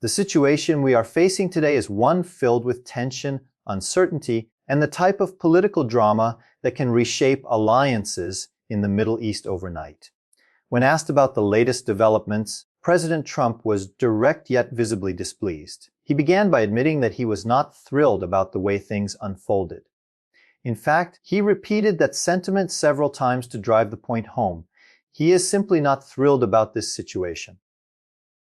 The situation we are facing today is one filled with tension, uncertainty, and the type of political drama that can reshape alliances in the Middle East overnight. When asked about the latest developments, President Trump was direct yet visibly displeased. He began by admitting that he was not thrilled about the way things unfolded. In fact, he repeated that sentiment several times to drive the point home. He is simply not thrilled about this situation.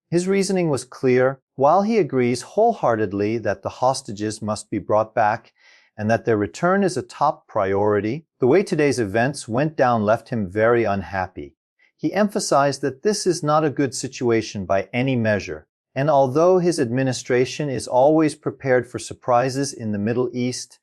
His reasoning was clear. While he agrees wholeheartedly that the hostages must be brought back and that their return is a top priority, the way today's events went down left him very unhappy. He emphasized that this is not a good situation by any measure, and although his administration is always prepared for surprises in the Middle East,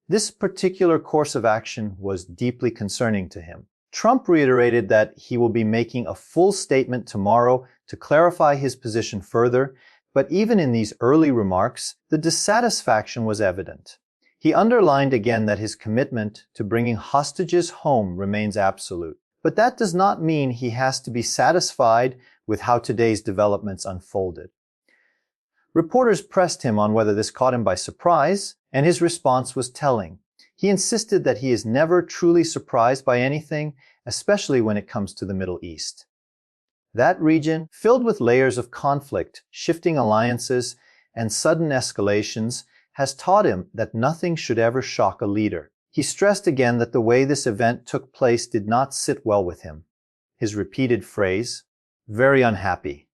this particular course of action was deeply concerning to him. Trump reiterated that he will be making a full statement tomorrow to clarify his position further, but even in these early remarks, the dissatisfaction was evident. He underlined again that his commitment to bringing hostages home remains absolute. But that does not mean he has to be satisfied with how today's developments unfolded. Reporters pressed him on whether this caught him by surprise, and his response was telling. He insisted that he is never truly surprised by anything, especially when it comes to the Middle East. That region, filled with layers of conflict, shifting alliances, and sudden escalations, has taught him that nothing should ever shock a leader. He stressed again that the way this event took place did not sit well with him. His repeated phrase, "very unhappy,"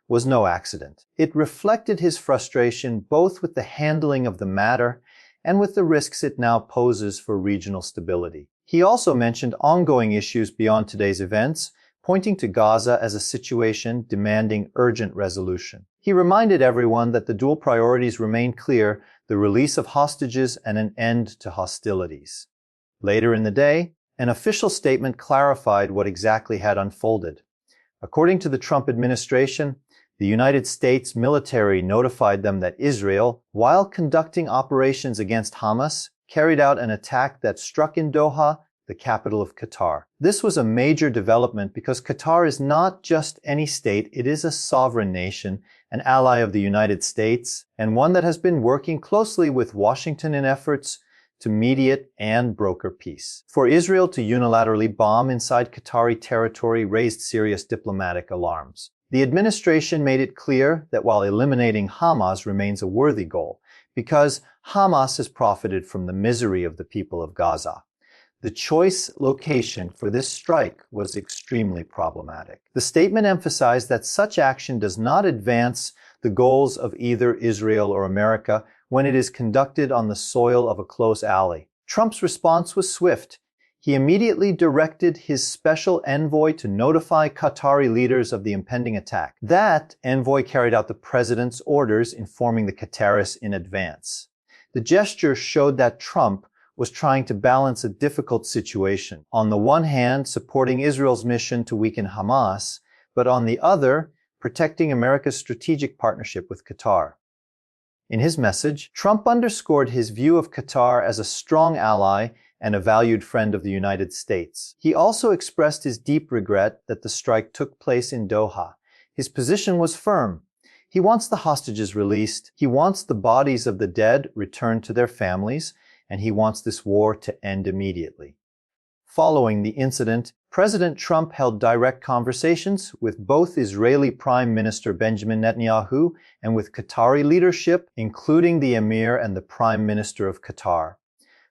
was no accident. It reflected his frustration both with the handling of the matter and with the risks it now poses for regional stability. He also mentioned ongoing issues beyond today's events, pointing to Gaza as a situation demanding urgent resolution. He reminded everyone that the dual priorities remain clear: the release of hostages and an end to hostilities. Later in the day, an official statement clarified what exactly had unfolded. According to the Trump administration, the United States military notified them that Israel, while conducting operations against Hamas, carried out an attack that struck in Doha, the capital of Qatar. This was a major development because Qatar is not just any state, it is a sovereign nation, an ally of the United States, and one that has been working closely with Washington in efforts to mediate and broker peace. For Israel to unilaterally bomb inside Qatari territory raised serious diplomatic alarms. The administration made it clear that while eliminating Hamas remains a worthy goal, because Hamas has profited from the misery of the people of Gaza, the choice location for this strike was extremely problematic. The statement emphasized that such action does not advance the goals of either Israel or America when it is conducted on the soil of a close ally. Trump's response was swift. He immediately directed his special envoy to notify Qatari leaders of the impending attack. That envoy carried out the president's orders, informing the Qataris in advance. The gesture showed that Trump was trying to balance a difficult situation. On the one hand, supporting Israel's mission to weaken Hamas, but on the other, protecting America's strategic partnership with Qatar. In his message, Trump underscored his view of Qatar as a strong ally and a valued friend of the United States. He also expressed his deep regret that the strike took place in Doha. His position was firm. He wants the hostages released, he wants the bodies of the dead returned to their families, and he wants this war to end immediately. Following the incident, President Trump held direct conversations with both Israeli Prime Minister Benjamin Netanyahu and with Qatari leadership, including the Emir and the Prime Minister of Qatar.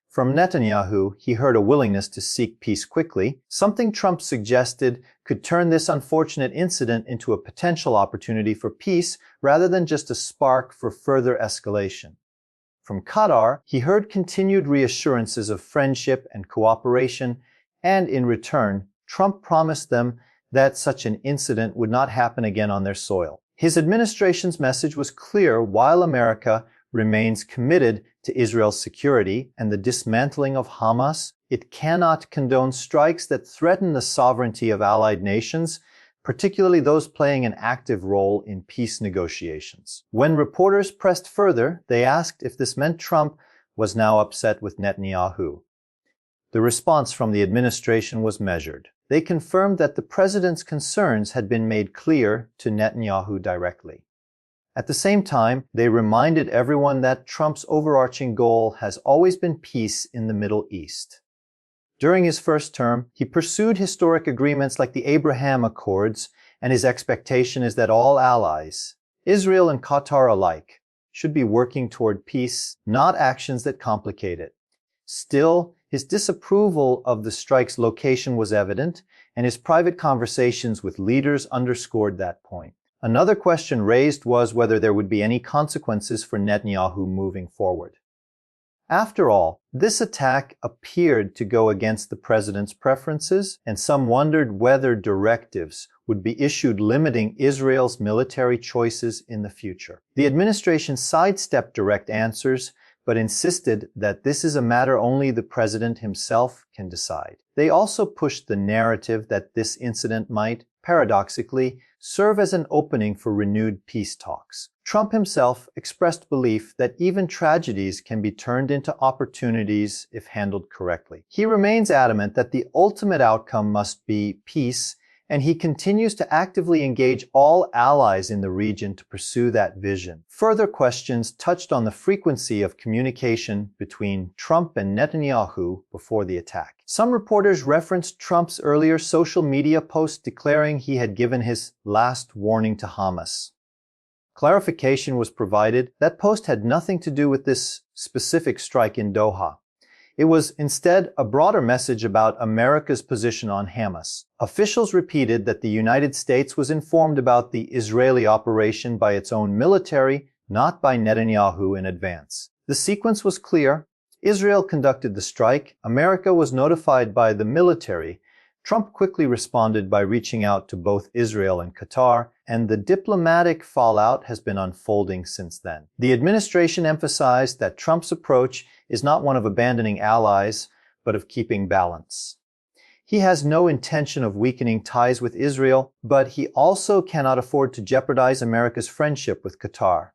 From Netanyahu, he heard a willingness to seek peace quickly, something Trump suggested could turn this unfortunate incident into a potential opportunity for peace rather than just a spark for further escalation. From Qatar, he heard continued reassurances of friendship and cooperation, and in return, Trump promised them that such an incident would not happen again on their soil. His administration's message was clear: while America remains committed to Israel's security and the dismantling of Hamas, it cannot condone strikes that threaten the sovereignty of allied nations, particularly those playing an active role in peace negotiations. When reporters pressed further, they asked if this meant Trump was now upset with Netanyahu. The response from the administration was measured. They confirmed that the president's concerns had been made clear to Netanyahu directly. At the same time, they reminded everyone that Trump's overarching goal has always been peace in the Middle East. During his first term, he pursued historic agreements like the Abraham Accords, and his expectation is that all allies, Israel and Qatar alike, should be working toward peace, not actions that complicate it. Still, his disapproval of the strike's location was evident, and his private conversations with leaders underscored that point. Another question raised was whether there would be any consequences for Netanyahu moving forward. After all, this attack appeared to go against the president's preferences, and some wondered whether directives would be issued limiting Israel's military choices in the future. The administration sidestepped direct answers, but insisted that this is a matter only the president himself can decide. They also pushed the narrative that this incident might, paradoxically, serve as an opening for renewed peace talks. Trump himself expressed belief that even tragedies can be turned into opportunities if handled correctly. He remains adamant that the ultimate outcome must be peace, and he continues to actively engage all allies in the region to pursue that vision. Further questions touched on the frequency of communication between Trump and Netanyahu before the attack. Some reporters referenced Trump's earlier social media post declaring he had given his last warning to Hamas. Clarification was provided that post had nothing to do with this specific strike in Doha. It was instead a broader message about America's position on Hamas. Officials repeated that the United States was informed about the Israeli operation by its own military, not by Netanyahu in advance. The sequence was clear. Israel conducted the strike. America was notified by the military. Trump quickly responded by reaching out to both Israel and Qatar, and the diplomatic fallout has been unfolding since then. The administration emphasized that Trump's approach is not one of abandoning allies, but of keeping balance. He has no intention of weakening ties with Israel, but he also cannot afford to jeopardize America's friendship with Qatar.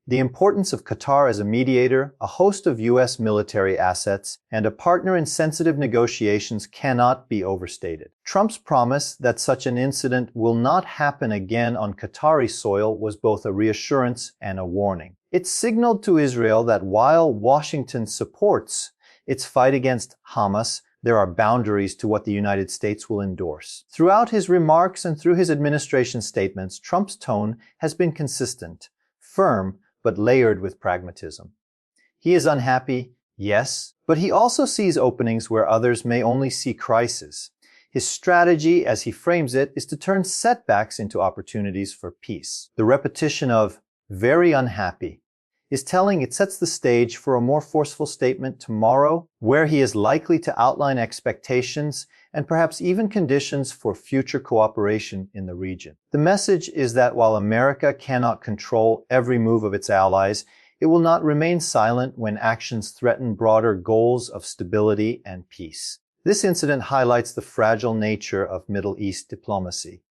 The importance of Qatar as a mediator, a host of U.S. military assets, and a partner in sensitive negotiations cannot be overstated. Trump's promise that such an incident will not happen again on Qatari soil was both a reassurance and a warning. It signaled to Israel that while Washington supports its fight against Hamas, there are boundaries to what the United States will endorse. Throughout his remarks and through his administration statements, Trump's tone has been consistent, firm, but layered with pragmatism. He is unhappy, yes, but he also sees openings where others may only see crisis. His strategy, as he frames it, is to turn setbacks into opportunities for peace. The repetition of "very unhappy" is telling. It sets the stage for a more forceful statement tomorrow, where he is likely to outline expectations and perhaps even conditions for future cooperation in the region. The message is that while America cannot control every move of its allies, it will not remain silent when actions threaten broader goals of stability and peace. This incident highlights the fragile nature of Middle East diplomacy.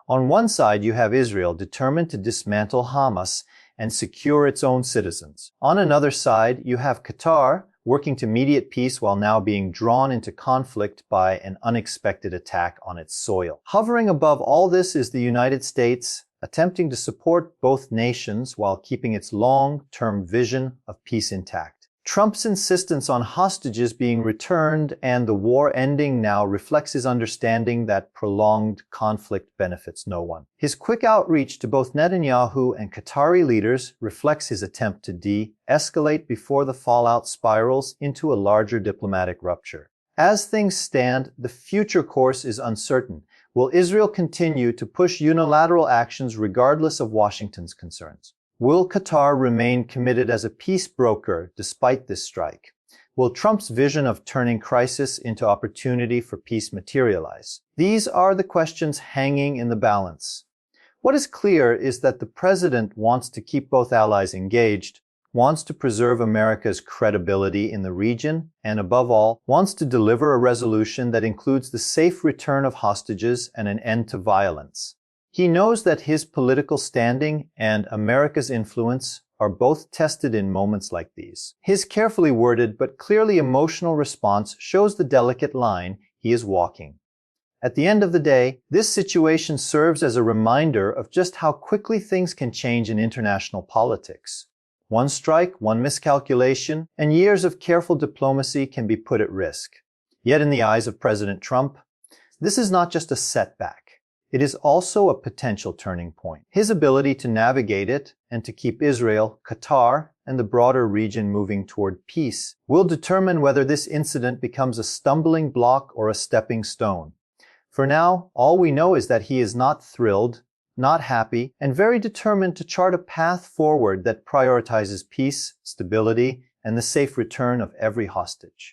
On one side, you have Israel determined to dismantle Hamas and secure its own citizens. On another side, you have Qatar working to mediate peace while now being drawn into conflict by an unexpected attack on its soil. Hovering above all this is the United States, attempting to support both nations while keeping its long-term vision of peace intact. Trump's insistence on hostages being returned and the war ending now reflects his understanding that prolonged conflict benefits no one. His quick outreach to both Netanyahu and Qatari leaders reflects his attempt to de-escalate before the fallout spirals into a larger diplomatic rupture. As things stand, the future course is uncertain. Will Israel continue to push unilateral actions regardless of Washington's concerns? Will Qatar remain committed as a peace broker despite this strike? Will Trump's vision of turning crisis into opportunity for peace materialize? These are the questions hanging in the balance. What is clear is that the president wants to keep both allies engaged, wants to preserve America's credibility in the region, and above all, wants to deliver a resolution that includes the safe return of hostages and an end to violence. He knows that his political standing and America's influence are both tested in moments like these. His carefully worded but clearly emotional response shows the delicate line he is walking. At the end of the day, this situation serves as a reminder of just how quickly things can change in international politics. One strike, one miscalculation, and years of careful diplomacy can be put at risk. Yet in the eyes of President Trump, this is not just a setback. It is also a potential turning point. His ability to navigate it and to keep Israel, Qatar, and the broader region moving toward peace will determine whether this incident becomes a stumbling block or a stepping stone. For now, all we know is that he is not thrilled, not happy, and very determined to chart a path forward that prioritizes peace, stability, and the safe return of every hostage.